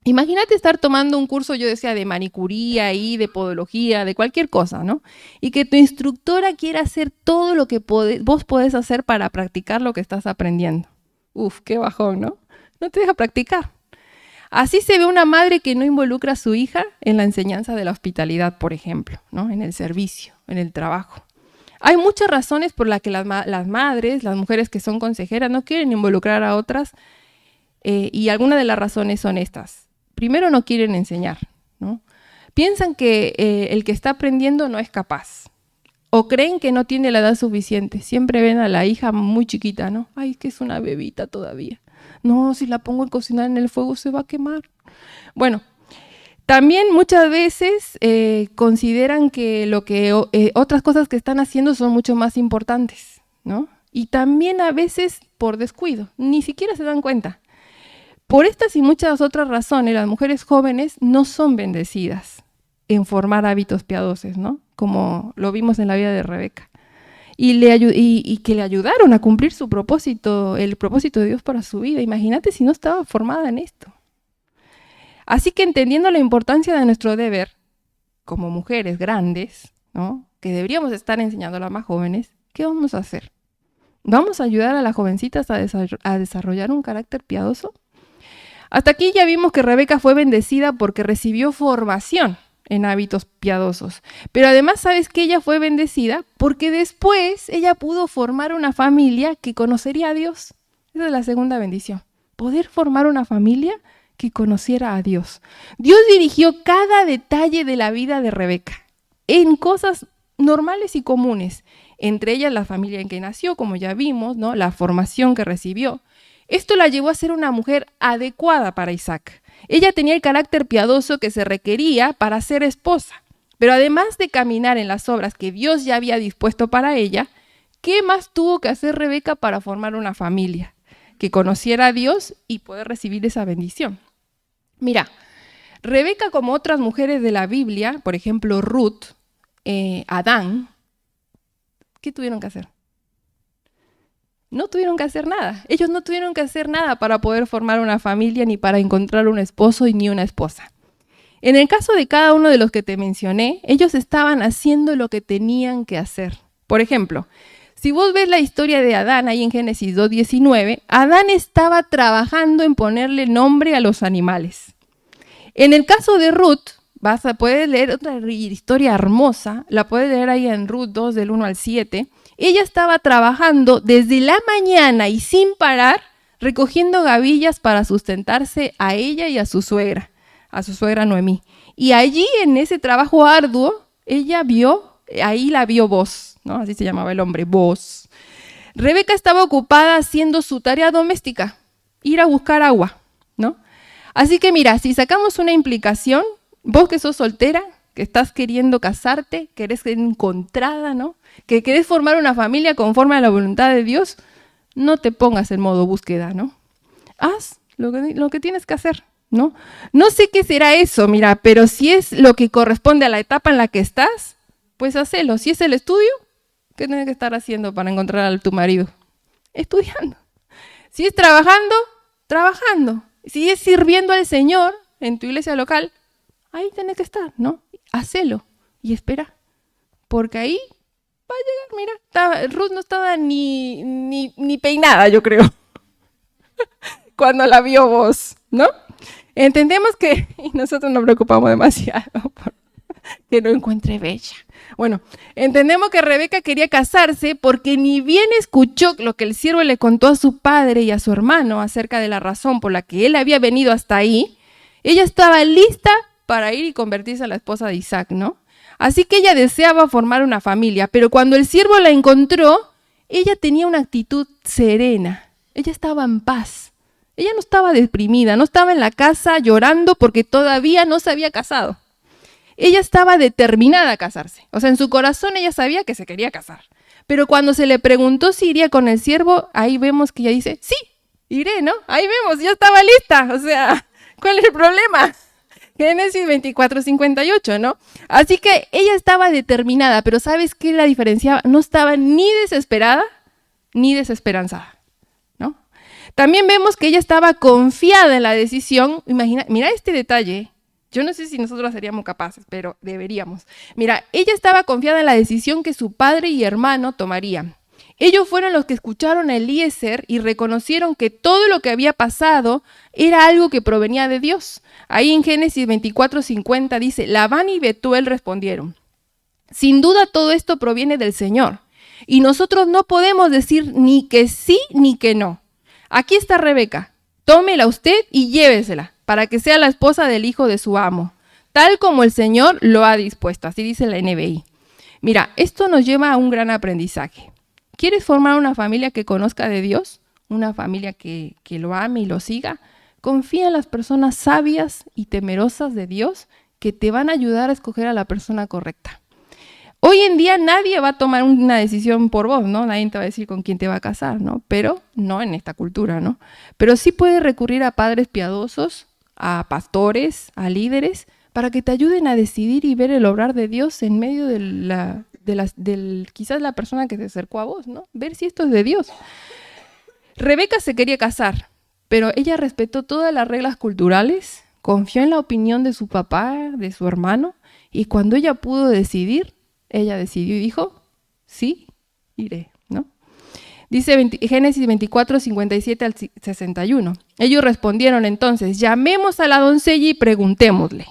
Imagínate estar tomando un curso, yo decía, de manicuría y de podología, de cualquier cosa, ¿no? Y que tu instructora quiera hacer todo lo que vos podés hacer para practicar lo que estás aprendiendo. Uf, qué bajón, ¿no? No te deja practicar. Así se ve una madre que no involucra a su hija en la enseñanza de la hospitalidad, por ejemplo, ¿no? En el servicio, en el trabajo. Hay muchas razones por las que las madres, las mujeres que son consejeras, no quieren involucrar a otras, y algunas de las razones son estas. Primero, no quieren enseñar, ¿no? Piensan que el que está aprendiendo no es capaz, o creen que no tiene la edad suficiente. Siempre ven a la hija muy chiquita, ¿no? Ay, que es una bebita todavía. No, si la pongo a cocinar en el fuego se va a quemar. Bueno, también muchas veces consideran que otras cosas que están haciendo son mucho más importantes, ¿no? Y también a veces por descuido, ni siquiera se dan cuenta. Por estas y muchas otras razones, las mujeres jóvenes no son bendecidas en formar hábitos piadosos, ¿no? Como lo vimos en la vida de Rebeca. Y que le ayudaron a cumplir su propósito, el propósito de Dios para su vida. Imagínate si no estaba formada en esto. Así que entendiendo la importancia de nuestro deber, como mujeres grandes, ¿no? Que deberíamos estar enseñando a las más jóvenes, ¿qué vamos a hacer? ¿Vamos a ayudar a las jovencitas a desarrollar un carácter piadoso? Hasta aquí ya vimos que Rebeca fue bendecida porque recibió formación en hábitos piadosos. Pero además, ¿sabes qué? Ella fue bendecida porque después ella pudo formar una familia que conocería a Dios. Esa es la segunda bendición. Poder formar una familia que conociera a Dios. Dios dirigió cada detalle de la vida de Rebeca en cosas normales y comunes. Entre ellas la familia en que nació, como ya vimos, ¿no? La formación que recibió. Esto la llevó a ser una mujer adecuada para Isaac. Ella tenía el carácter piadoso que se requería para ser esposa. Pero además de caminar en las obras que Dios ya había dispuesto para ella, ¿qué más tuvo que hacer Rebeca para formar una familia que conociera a Dios y poder recibir esa bendición? Mira, Rebeca, como otras mujeres de la Biblia, por ejemplo Ruth, Adán, ¿qué tuvieron que hacer? No tuvieron que hacer nada. Ellos no tuvieron que hacer nada para poder formar una familia, ni para encontrar un esposo y ni una esposa. En el caso de cada uno de los que te mencioné, ellos estaban haciendo lo que tenían que hacer. Por ejemplo, si vos ves la historia de Adán ahí en Génesis 2:19, Adán estaba trabajando en ponerle nombre a los animales. En el caso de Ruth, puedes leer otra historia hermosa, la puedes leer ahí en Ruth 2 del 1 al 7. Ella estaba trabajando desde la mañana y sin parar, recogiendo gavillas para sustentarse a ella y a su suegra Noemí. Y allí, en ese trabajo arduo, ahí la vio Boz, ¿no? Así se llamaba el hombre, Boz. Rebeca estaba ocupada haciendo su tarea doméstica, ir a buscar agua, ¿no? Así que mira, si sacamos una implicación, vos que sos soltera, que estás queriendo casarte, que eres encontrada, ¿no? Que querés formar una familia conforme a la voluntad de Dios, no te pongas en modo búsqueda, ¿no? Haz lo que tienes que hacer, ¿no? No sé qué será eso, mira, pero si es lo que corresponde a la etapa en la que estás, pues hacelo. Si es el estudio, ¿qué tienes que estar haciendo para encontrar a tu marido? Estudiando. Si es trabajando, trabajando. Si es sirviendo al Señor en tu iglesia local, ahí tenés que estar, ¿no? Hacelo y espera, porque ahí va a llegar. Mira, Ruth no estaba ni peinada, yo creo, cuando la vio Boz, ¿no? Entendemos que, y nosotros nos preocupamos demasiado por que no encuentre bella. Bueno, entendemos que Rebeca quería casarse porque ni bien escuchó lo que el siervo le contó a su padre y a su hermano acerca de la razón por la que él había venido hasta ahí, ella estaba lista para ir y convertirse en la esposa de Isaac, ¿no? Así que ella deseaba formar una familia, pero cuando el siervo la encontró, ella tenía una actitud serena, ella estaba en paz, ella no estaba deprimida, no estaba en la casa llorando porque todavía no se había casado. Ella estaba determinada a casarse, o sea, en su corazón ella sabía que se quería casar, pero cuando se le preguntó si iría con el siervo, ahí vemos que ella dice, sí, iré, ¿no? Ahí vemos, ya estaba lista, o sea, ¿cuál es el problema? Génesis 24:58, ¿no? Así que ella estaba determinada, pero ¿sabes qué la diferenciaba? No estaba ni desesperada ni desesperanzada, ¿no? También vemos que ella estaba confiada en la decisión. Mira este detalle. Yo no sé si nosotros seríamos capaces, pero deberíamos. Mira, ella estaba confiada en la decisión que su padre y hermano tomarían. Ellos fueron los que escucharon a Eliezer y reconocieron que todo lo que había pasado era algo que provenía de Dios. Ahí en Génesis 24:50 dice, Labán y Betuel respondieron, sin duda todo esto proviene del Señor. Y nosotros no podemos decir ni que sí ni que no. Aquí está Rebeca, tómela usted y llévesela para que sea la esposa del hijo de su amo, tal como el Señor lo ha dispuesto, así dice la NBI. Mira, esto nos lleva a un gran aprendizaje. ¿Quieres formar una familia que conozca de Dios? Una familia que lo ame y lo siga. Confía en las personas sabias y temerosas de Dios que te van a ayudar a escoger a la persona correcta. Hoy en día nadie va a tomar una decisión por vos, ¿no? Nadie te va a decir con quién te va a casar, ¿no? Pero no en esta cultura, ¿no? Pero sí puedes recurrir a padres piadosos, a pastores, a líderes, para que te ayuden a decidir y ver el obrar de Dios en medio de quizás la persona que se acercó a vos, ¿no? Ver si esto es de Dios. Rebeca se quería casar, pero ella respetó todas las reglas culturales, confió en la opinión de su papá, de su hermano, y cuando ella pudo decidir, ella decidió y dijo, sí, iré, ¿no? Dice Génesis 24, 57 al 61. Ellos respondieron entonces, llamemos a la doncella y preguntémosle.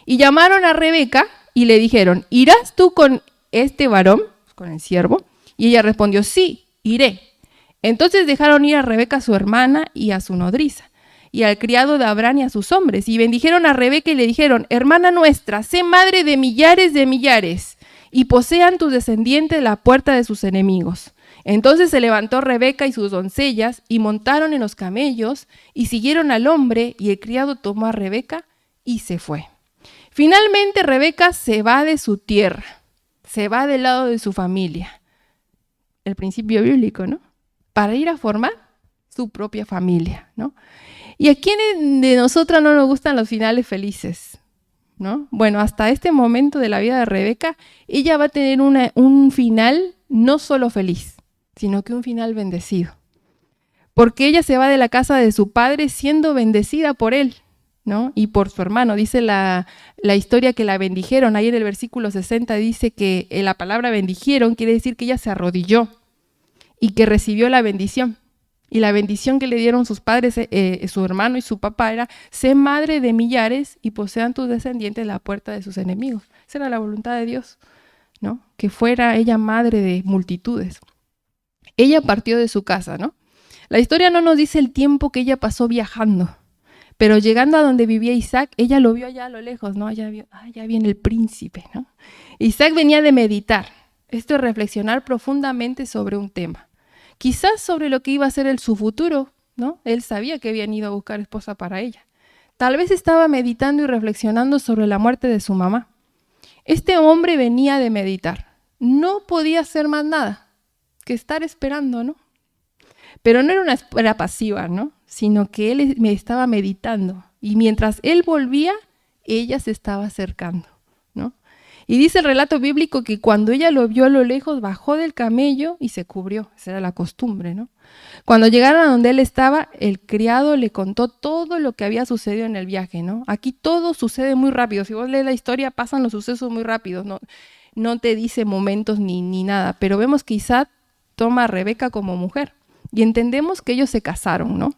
Y llamaron a Rebeca y le dijeron, ¿irás tú con este varón, con el siervo? Y ella respondió, sí, iré. Entonces dejaron ir a Rebeca su hermana y a su nodriza, y al criado de Abraham y a sus hombres, y bendijeron a Rebeca y le dijeron, hermana nuestra, sé madre de millares, y posean tus descendientes la puerta de sus enemigos. Entonces se levantó Rebeca y sus doncellas, y montaron en los camellos, y siguieron al hombre, y el criado tomó a Rebeca y se fue. Finalmente Rebeca se va de su tierra, se va del lado de su familia. El principio bíblico, ¿no? Para ir a formar su propia familia, ¿no? ¿Y a quiénes de nosotras no nos gustan los finales felices? ¿No? Bueno, hasta este momento de la vida de Rebeca, ella va a tener un final no solo feliz, sino que un final bendecido. Porque ella se va de la casa de su padre siendo bendecida por él, ¿no? Y por su hermano. Dice la historia que la bendijeron. Ahí en el versículo 60 dice que la palabra bendijeron quiere decir que ella se arrodilló y que recibió la bendición. Y la bendición que le dieron sus padres, su hermano y su papá era, sé madre de millares y posean tus descendientes la puerta de sus enemigos. Esa era la voluntad de Dios, ¿no? Que fuera ella madre de multitudes. Ella partió de su casa, ¿no? La historia no nos dice el tiempo que ella pasó viajando, pero llegando a donde vivía Isaac, ella lo vio allá a lo lejos, ¿no? Allá viene el príncipe, ¿no? Isaac venía de meditar. Esto es reflexionar profundamente sobre un tema. Quizás sobre lo que iba a ser su futuro, ¿no? Él sabía que habían ido a buscar esposa para ella. Tal vez estaba meditando y reflexionando sobre la muerte de su mamá. Este hombre venía de meditar. No podía hacer más nada que estar esperando, ¿no? Pero no era una espera pasiva, ¿no? Sino que él me estaba meditando. Y mientras él volvía, ella se estaba acercando, ¿no? Y dice el relato bíblico que cuando ella lo vio a lo lejos, bajó del camello y se cubrió. Esa era la costumbre, ¿no? Cuando llegaron a donde él estaba, el criado le contó todo lo que había sucedido en el viaje, ¿no? Aquí todo sucede muy rápido. Si vos lees la historia, pasan los sucesos muy rápidos, ¿no? No te dice momentos ni nada. Pero vemos que Isaac toma a Rebeca como mujer. Y entendemos que ellos se casaron, ¿no?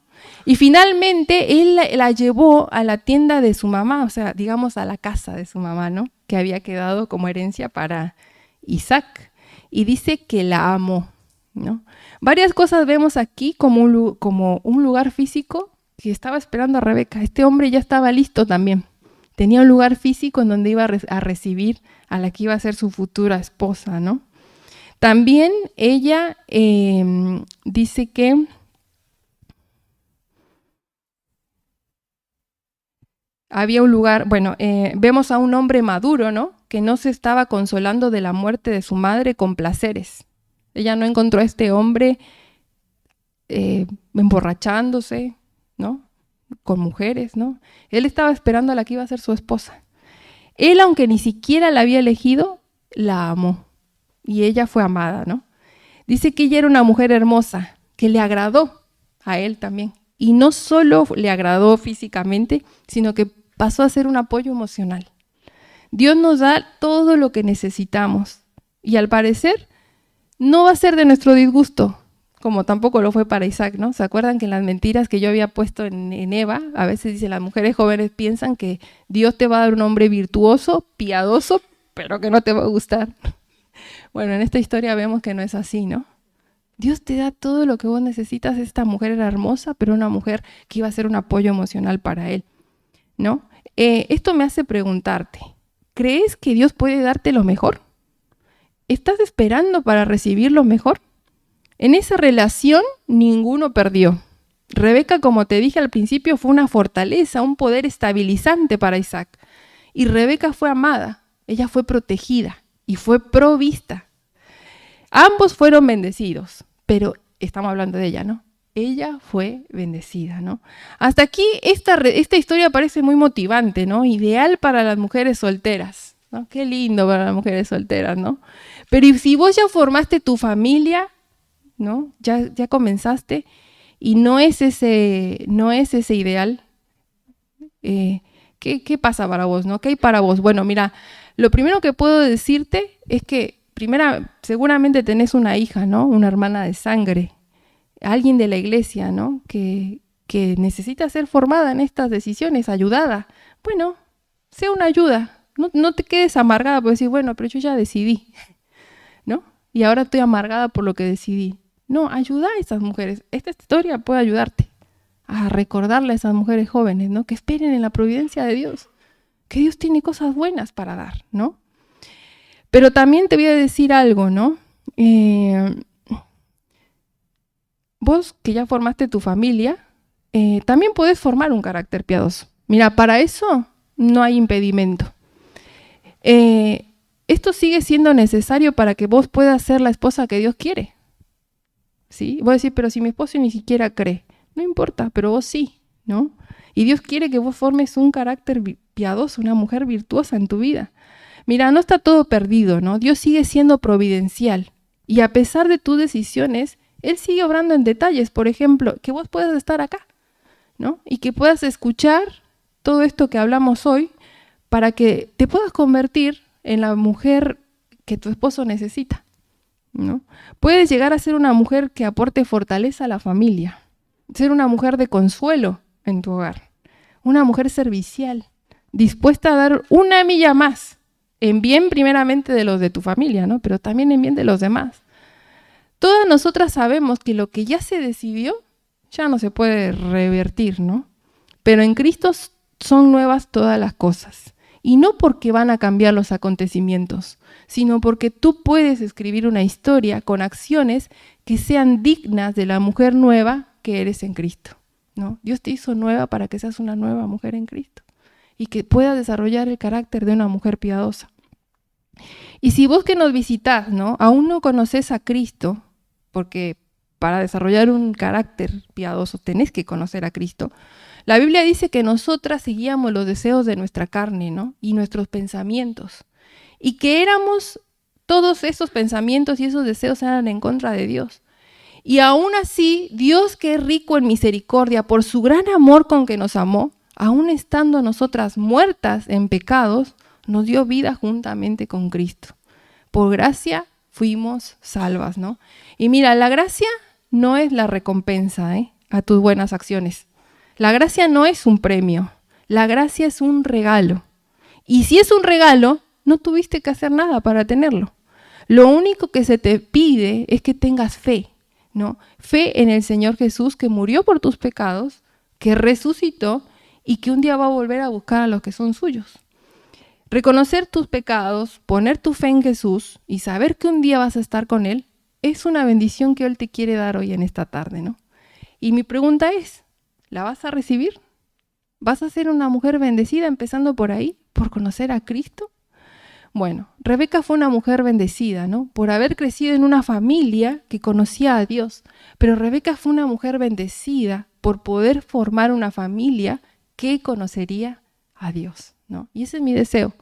Y finalmente él la llevó a la tienda de su mamá, o sea, digamos a la casa de su mamá, ¿no? Que había quedado como herencia para Isaac. Y dice que la amó, ¿no? Varias cosas vemos aquí como un lugar físico que estaba esperando a Rebeca. Este hombre ya estaba listo también. Tenía un lugar físico en donde iba a recibir a la que iba a ser su futura esposa, ¿no? También ella dice que había un lugar, vemos a un hombre maduro, ¿no? Que no se estaba consolando de la muerte de su madre con placeres. Ella no encontró a este hombre emborrachándose, ¿no? Con mujeres, ¿no? Él estaba esperando a la que iba a ser su esposa. Él, aunque ni siquiera la había elegido, la amó. Y ella fue amada, ¿no? Dice que ella era una mujer hermosa, que le agradó a él también. Y no solo le agradó físicamente, sino que pasó a ser un apoyo emocional. Dios nos da todo lo que necesitamos. Y al parecer, no va a ser de nuestro disgusto, como tampoco lo fue para Isaac, ¿no? ¿Se acuerdan que en las mentiras que yo había puesto en Eva, a veces dice, las mujeres jóvenes piensan que Dios te va a dar un hombre virtuoso, piadoso, pero que no te va a gustar? Bueno, en esta historia vemos que no es así, ¿no? Dios te da todo lo que vos necesitas. Esta mujer era hermosa, pero una mujer que iba a ser un apoyo emocional para él, ¿no? Esto me hace preguntarte, ¿crees que Dios puede darte lo mejor? ¿Estás esperando para recibir lo mejor? En esa relación, ninguno perdió. Rebeca, como te dije al principio, fue una fortaleza, un poder estabilizante para Isaac. Y Rebeca fue amada, ella fue protegida y fue provista. Ambos fueron bendecidos, pero estamos hablando de ella, ¿no? Ella fue bendecida, ¿no? Hasta aquí esta historia parece muy motivante, ¿no? Ideal para las mujeres solteras, ¿no? Qué lindo para las mujeres solteras, ¿no? Pero ¿y si vos ya formaste tu familia, ¿no? Ya comenzaste y no es ese ideal, ¿qué pasa para vos, no? ¿Qué hay para vos? Bueno, mira, lo primero que puedo decirte es que seguramente tenés una hija, ¿no? Una hermana de sangre, alguien de la iglesia, ¿no? Que necesita ser formada en estas decisiones, ayudada. Bueno, sea una ayuda. No te quedes amargada por decir, bueno, pero yo ya decidí, ¿no? Y ahora estoy amargada por lo que decidí. No, ayuda a esas mujeres. Esta historia puede ayudarte a recordarle a esas mujeres jóvenes, ¿no? Que esperen en la providencia de Dios, que Dios tiene cosas buenas para dar, ¿no? Pero también te voy a decir algo, ¿no? Vos que ya formaste tu familia, también podés formar un carácter piadoso. Mira, para eso no hay impedimento. Esto sigue siendo necesario para que vos puedas ser la esposa que Dios quiere. ¿Sí? Vos decís, pero si mi esposo ni siquiera cree. No importa, pero vos sí, ¿no? Y Dios quiere que vos formes un carácter piadoso, una mujer virtuosa en tu vida. Mira, no está todo perdido, ¿no? Dios sigue siendo providencial. Y a pesar de tus decisiones, Él sigue obrando en detalles. Por ejemplo, que vos puedas estar acá, ¿no? Y que puedas escuchar todo esto que hablamos hoy para que te puedas convertir en la mujer que tu esposo necesita, ¿no? Puedes llegar a ser una mujer que aporte fortaleza a la familia, ser una mujer de consuelo en tu hogar, una mujer servicial, dispuesta a dar una milla más, en bien primeramente de los de tu familia, ¿no? Pero también en bien de los demás. Todas nosotras sabemos que lo que ya se decidió ya no se puede revertir, ¿no? Pero en Cristo son nuevas todas las cosas. Y no porque van a cambiar los acontecimientos, sino porque tú puedes escribir una historia con acciones que sean dignas de la mujer nueva que eres en Cristo, ¿no? Dios te hizo nueva para que seas una nueva mujer en Cristo y que puedas desarrollar el carácter de una mujer piadosa. Y si vos que nos visitás, ¿no? Aún no conoces a Cristo, porque para desarrollar un carácter piadoso tenés que conocer a Cristo. La Biblia dice que nosotras seguíamos los deseos de nuestra carne, ¿no? Y nuestros pensamientos. Y que todos esos pensamientos y esos deseos eran en contra de Dios. Y aún así, Dios, que es rico en misericordia, por su gran amor con que nos amó, aún estando nosotras muertas en pecados, nos dio vida juntamente con Cristo. Por gracia fuimos salvas, ¿no? Y mira, la gracia no es la recompensa, a tus buenas acciones. La gracia no es un premio, la gracia es un regalo. Y si es un regalo, no tuviste que hacer nada para tenerlo. Lo único que se te pide es que tengas fe, ¿no? Fe en el Señor Jesús, que murió por tus pecados, que resucitó y que un día va a volver a buscar a los que son suyos. Reconocer tus pecados, poner tu fe en Jesús y saber que un día vas a estar con Él, es una bendición que Él te quiere dar hoy en esta tarde, ¿no? Y mi pregunta es, ¿la vas a recibir? ¿Vas a ser una mujer bendecida empezando por ahí, por conocer a Cristo? Bueno, Rebeca fue una mujer bendecida, ¿no? Por haber crecido en una familia que conocía a Dios. Pero Rebeca fue una mujer bendecida por poder formar una familia que conocería a Dios, ¿no? Y ese es mi deseo.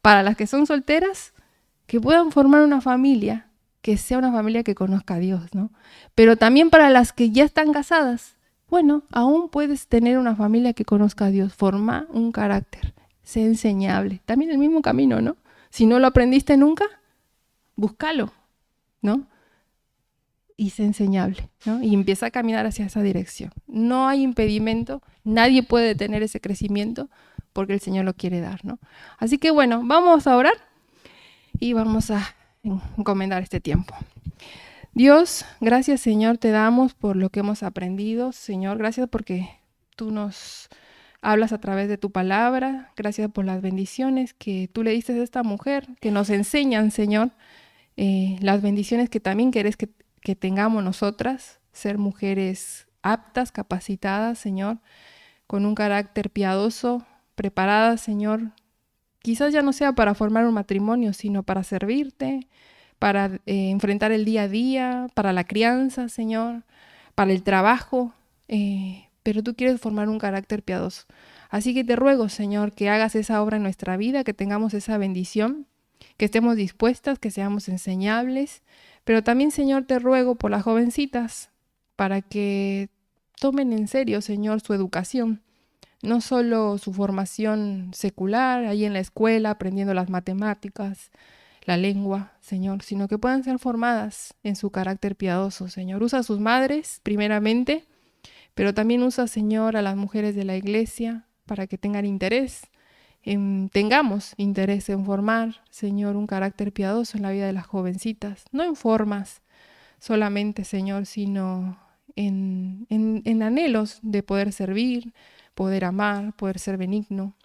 Para las que son solteras, que puedan formar una familia, que sea una familia que conozca a Dios, ¿no? Pero también para las que ya están casadas, bueno, aún puedes tener una familia que conozca a Dios. Forma un carácter, sé enseñable. También el mismo camino, ¿no? Si no lo aprendiste nunca, búscalo, ¿no? Y sé enseñable, ¿no? Y empieza a caminar hacia esa dirección. No hay impedimento, nadie puede detener ese crecimiento porque el Señor lo quiere dar, ¿no? Así que bueno, vamos a orar y vamos a encomendar este tiempo. Dios, gracias Señor, te damos por lo que hemos aprendido. Señor, gracias porque tú nos hablas a través de tu palabra. Gracias por las bendiciones que tú le diste a esta mujer, que nos enseñan, Señor, las bendiciones que también querés que tengamos nosotras, ser mujeres aptas, capacitadas, Señor, con un carácter piadoso, preparadas, Señor. Quizás ya no sea para formar un matrimonio, sino para servirte, para enfrentar el día a día, para la crianza, Señor, para el trabajo, pero tú quieres formar un carácter piadoso. Así que te ruego, Señor, que hagas esa obra en nuestra vida, que tengamos esa bendición, que estemos dispuestas, que seamos enseñables, pero también, Señor, te ruego por las jovencitas, para que tomen en serio, Señor, su educación, no solo su formación secular, ahí en la escuela, aprendiendo las matemáticas, la lengua, Señor, sino que puedan ser formadas en su carácter piadoso, Señor. Usa a sus madres, primeramente, pero también usa, Señor, a las mujeres de la iglesia para que tengan interés, tengamos interés en formar, Señor, un carácter piadoso en la vida de las jovencitas, no en formas solamente, Señor, sino en anhelos de poder servir, poder amar, poder ser benigno.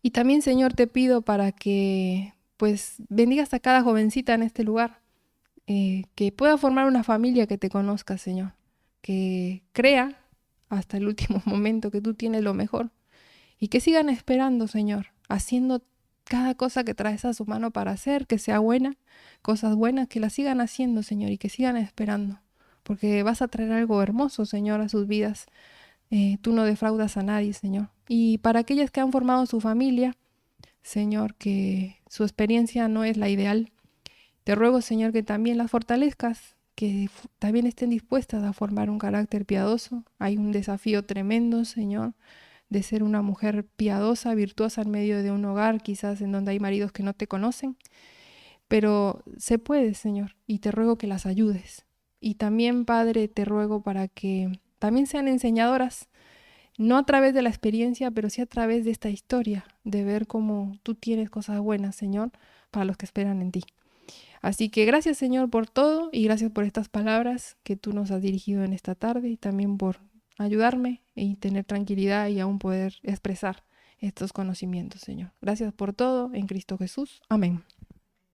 Y también, Señor, te pido para que pues bendigas a cada jovencita en este lugar, que pueda formar una familia que te conozca, Señor, que crea hasta el último momento que tú tienes lo mejor y que sigan esperando, Señor, haciendo cada cosa que traes a su mano para hacer, que sea buena, cosas buenas, que las sigan haciendo, Señor, y que sigan esperando, porque vas a traer algo hermoso, Señor, a sus vidas. Tú no defraudas a nadie, Señor. Y para aquellas que han formado su familia, Señor, que su experiencia no es la ideal, te ruego, Señor, que también las fortalezcas, que también estén dispuestas a formar un carácter piadoso. Hay un desafío tremendo, Señor, de ser una mujer piadosa, virtuosa en medio de un hogar, quizás en donde hay maridos que no te conocen, pero se puede, Señor, y te ruego que las ayudes. Y también, Padre, te ruego para que también sean enseñadoras, no a través de la experiencia, pero sí a través de esta historia, de ver cómo tú tienes cosas buenas, Señor, para los que esperan en ti. Así que gracias, Señor, por todo y gracias por estas palabras que tú nos has dirigido en esta tarde y también por ayudarme y tener tranquilidad y aún poder expresar estos conocimientos, Señor. Gracias por todo en Cristo Jesús. Amén.